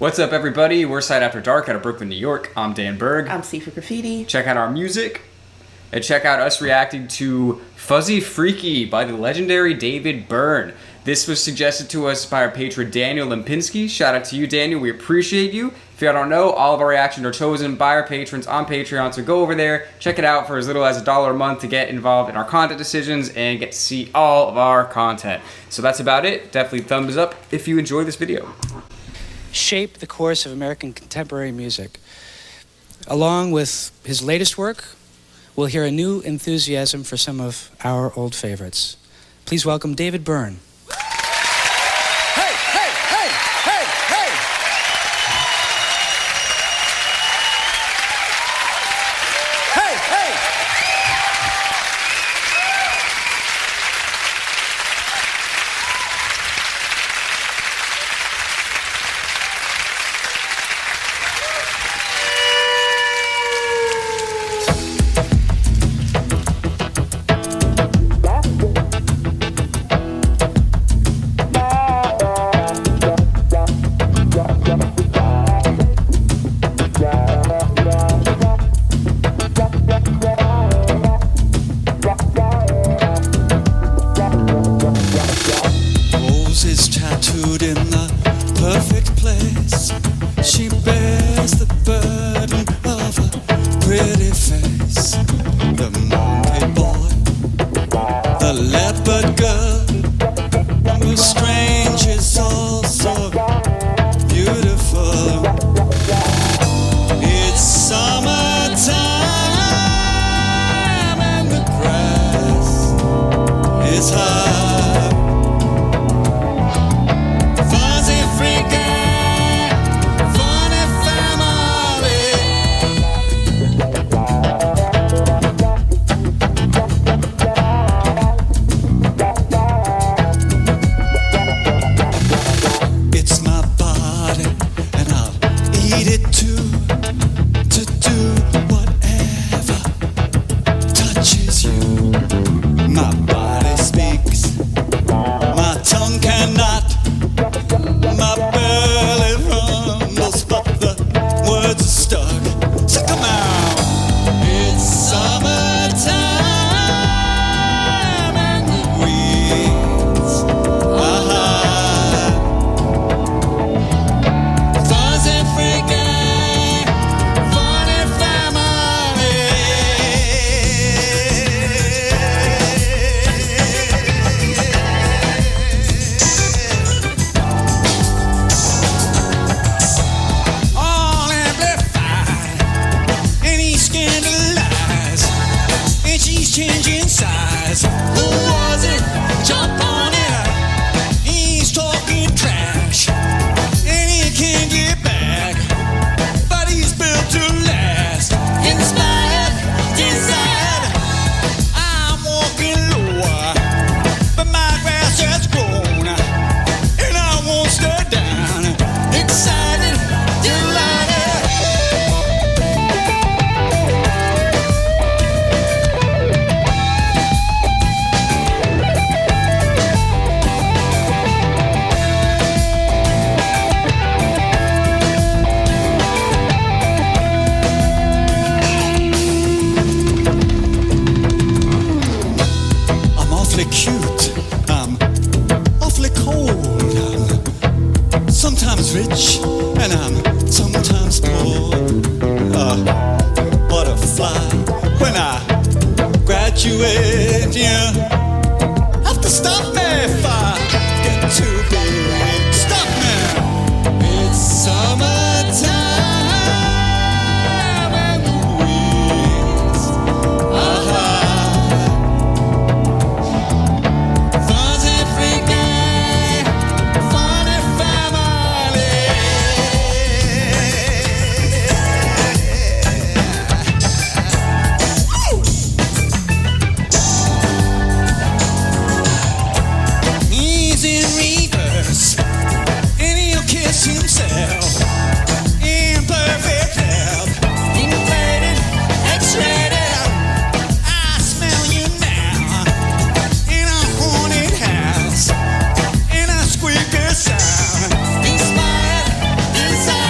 What's up, everybody? We're Side After Dark out of Brooklyn, New York. I'm Dan Berg. I'm C for Graffiti. Check out our music and check out us reacting to Fuzzy Freaky by the legendary David Byrne. This was suggested to us by our patron Daniel Lampinski. Shout out to you, Daniel. We appreciate you. If you don't know, all of our reactions are chosen by our patrons on Patreon, so go over there, check it out for as little as $1 a month to get involved in our content decisions and get to see all of our content. So that's about it. Definitely thumbs up if you enjoy this video. Shaped the course of American contemporary music. Along with his latest work, we'll hear a new enthusiasm for some of our old favorites. Please welcome David Byrne. Hey, hey, hey, hey, hey! Hey, hey! Is tattooed in the perfect place. She bears the burden of a pretty face. The monkey boy, the leopard girl, the strange is also beautiful. It's summertime and the grass is high. Changing size. Who was it? Jump on it. He's talking trash, and he can't get back. But he's built to last. Inspired, desired. I'm walking lower, but my grass has grown, and I won't stay down. Excited, delighted. Cute, I'm awfully cold. I'm sometimes rich and I'm sometimes poor. Butterfly, when I graduate, you have to stop me if I get too big. Stop me. It's summertime and the winds are high. Sound inspired, desire.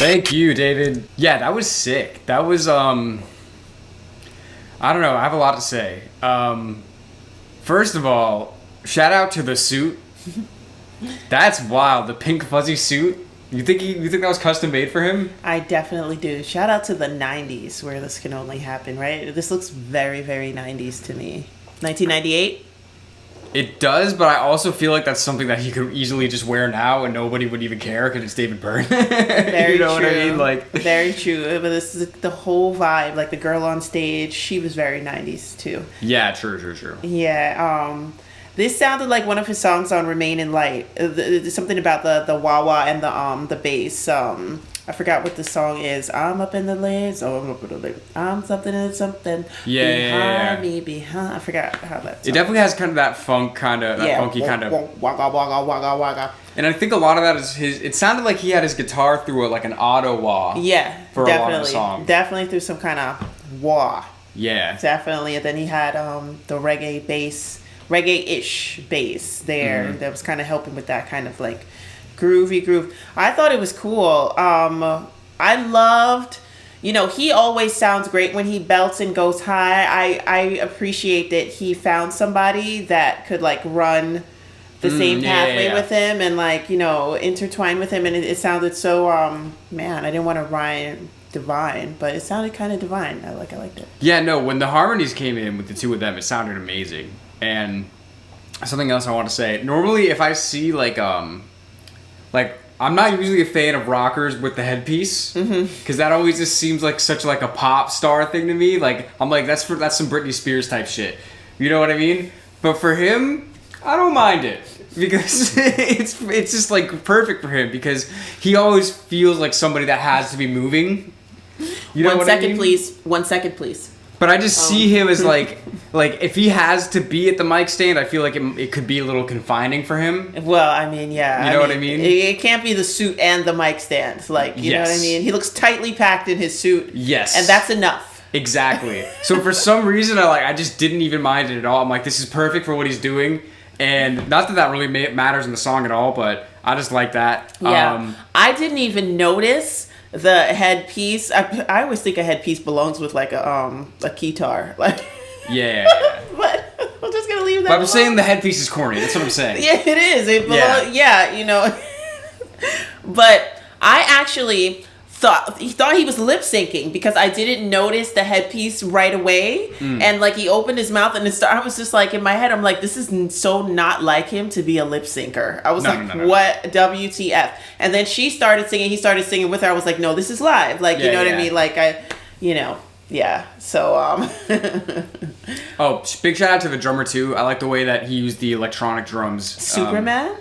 Thank you, David. Yeah, that was sick. That was, I don't know. I have a lot to say. First of all, shout out to the suit. That's wild. The pink fuzzy suit. You think that was custom made for him? I definitely do. Shout out to the 90s where this can only happen, right? This looks very, very 90s to me. 1998? It does, but I also feel like that's something that he could easily just wear now and nobody would even care because it's David Byrne. Very you know true. what I mean? Like, very true. But this is the whole vibe. Like the girl on stage, she was very 90s too. yeah, true. Yeah. This sounded like one of his songs on Remain in Light. There's something about the wah wah and the bass. I forgot what the song is. I'm up in the lanes. Oh, I'm up in the lanes. I'm something and something. Behind me, behind. I forgot how that. It definitely has kind of that funk kind of, that funky kind of. Wagga wagga wagga wagga. And I think a lot of that is his. It sounded like he had his guitar through like an auto wah. Yeah, for definitely. a lot of the song. Definitely through some kind of wah. Yeah. Definitely. And then he had the reggae bass, reggae-ish bass there that was kind of helping with that kind of like groovy groove. I thought it was cool. I loved, he always sounds great when he belts and goes high. I appreciate that he found somebody that could like run the same pathway with him and like, intertwine with him. And it sounded so, man, I didn't want to rhyme divine, but it sounded kind of divine. I liked it. Yeah, no, when the harmonies came in with the two of them, it sounded amazing. And something else I want to say, normally if I see like I'm not usually a fan of rockers with the headpiece because that always just seems like such like a pop star thing to me. Like I'm like that's some Britney Spears type shit. You know what I mean? But for him, I don't mind it because it's just like perfect for him because he always feels like somebody that has to be moving. You know 1 what second, I mean? please. 1 second, please. But I just see him as like if he has to be at the mic stand, I feel like it could be a little confining for him. Well, I mean, yeah. You know what I mean? It can't be the suit and the mic stand. Like, you know what I mean? He looks tightly packed in his suit. Yes. And that's enough. Exactly. So for some reason, I just didn't even mind it at all. I'm like, this is perfect for what he's doing. And not that really really in the song at all, but I just like that. Yeah. I didn't even notice the headpiece. I always think a headpiece belongs with like a guitar. Like yeah. But I'm just gonna leave that. But I'm alone. saying the headpiece is corny. That's what I'm saying. Yeah, it is. It belongs. Yeah. But I actually thought he was lip syncing because I didn't notice the headpiece right away, and like he opened his mouth and I was just like in my head, I'm like, this is so not like him to be a lip syncer. I was what WTF? And then she started singing, he started singing with her. I was like, no, this is live. Like, you know what I mean? Like yeah. So Oh, big shout out to the drummer too. I like the way that he used the electronic drums. Superman.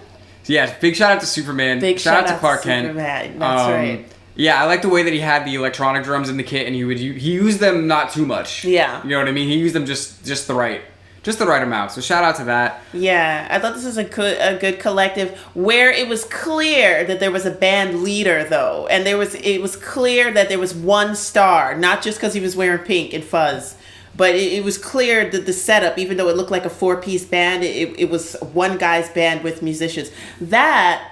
Yeah, big shout out to Superman. Big shout out to Clark Superman. Kent. That's right. Yeah, I like the way that he had the electronic drums in the kit, and he used them not too much. Yeah. You know what I mean? He used them just the right amount. So shout out to that. Yeah, I thought this was a good collective where it was clear that there was a band leader though, and it was clear that there was one star, not just because he was wearing pink and fuzz, but it was clear that the setup, even though it looked like a 4-piece band, it was one guy's band with musicians that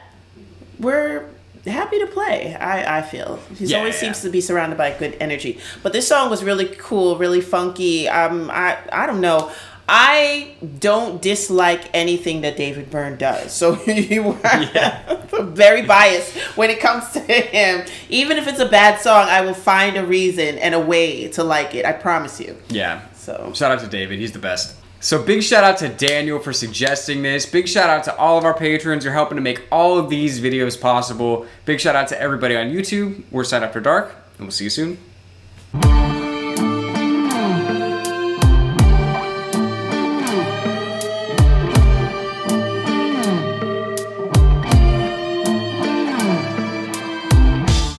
were happy to play. I feel he always seems to be surrounded by good energy. But this song was really cool, really funky. I don't know. I don't dislike anything that David Byrne does. So you are very biased when it comes to him. Even if it's a bad song, I will find a reason and a way to like it. I promise you. Yeah. So shout out to David. He's the best. So big shout out to Daniel for suggesting this. Big shout out to all of our patrons. You're helping to make all of these videos possible. Big shout out to everybody on YouTube. We're S.A.D After Dark, and we'll see you soon.